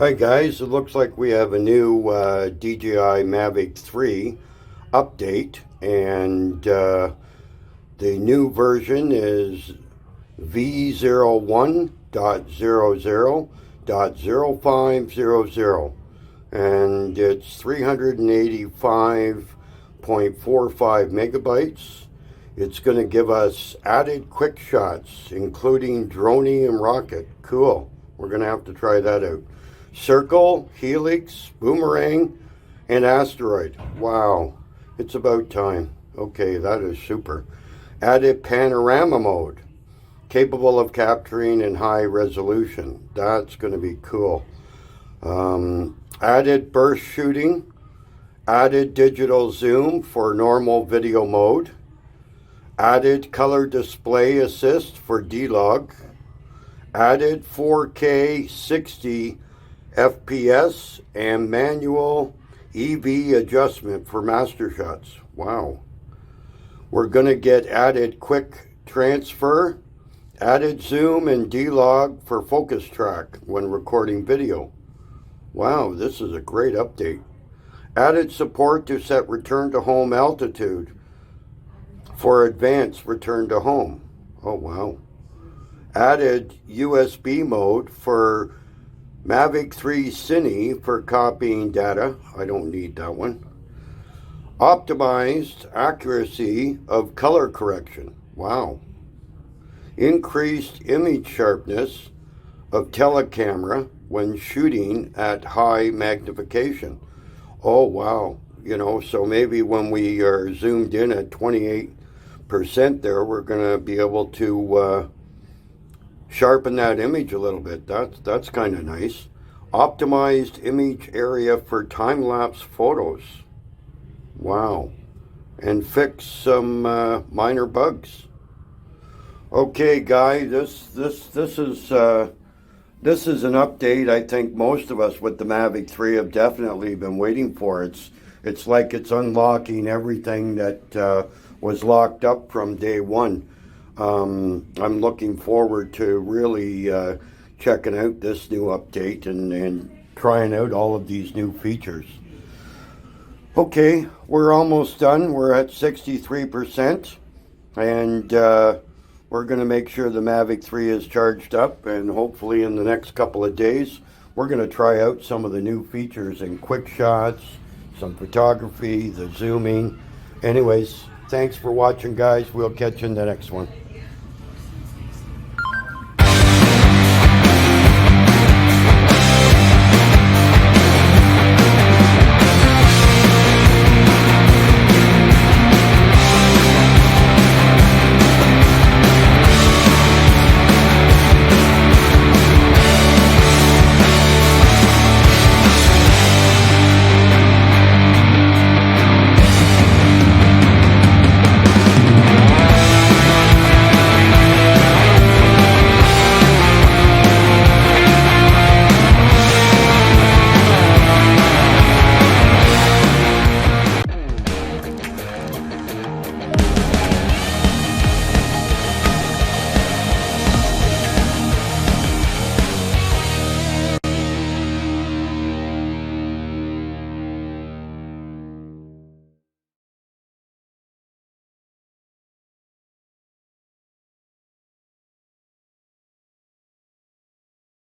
Hi guys, it looks like we have a new DJI Mavic 3 update, and the new version is v01.00.0500, and it's 385.45 megabytes. It's going to give us added quick shots, including droning and rocket. Cool. We're going to have to try that out. Circle, helix, boomerang, and asteroid. Wow, it's about time. Okay, that is super. Added panorama mode, capable of capturing in high resolution. That's going to be cool. Added burst shooting, added digital zoom for normal video mode, added color display assist for D-Log, added 4K 60 FPS and manual EV adjustment for master shots. Wow. We're going to get added quick transfer, added zoom and D-Log for focus track when recording video. Wow, this is a great update. Added support to set return to home altitude for advanced return to home. Oh wow. Added USB mode for Mavic 3 Cine for copying data. I don't need that one. Optimized accuracy of color correction. Wow. Increased image sharpness of telecamera when shooting at high magnification. Oh wow. You know, so maybe when we are zoomed in at 28% there, we're going to be able to sharpen that image a little bit. That's kind of nice. Optimized image area for time-lapse photos. Wow. And fix some minor bugs. Okay, guys, this is an update I think most of us with the Mavic 3 have definitely been waiting for. It's like it's unlocking everything that was locked up from day one. I'm looking forward to really checking out this new update and trying out all of these new features. Okay, we're almost done. We're at 63%, and we're going to make sure the Mavic 3 is charged up, and hopefully in the next couple of days we're going to try out some of the new features in quick shots, some photography, the zooming. Anyways, thanks for watching, guys. We'll catch you in the next one.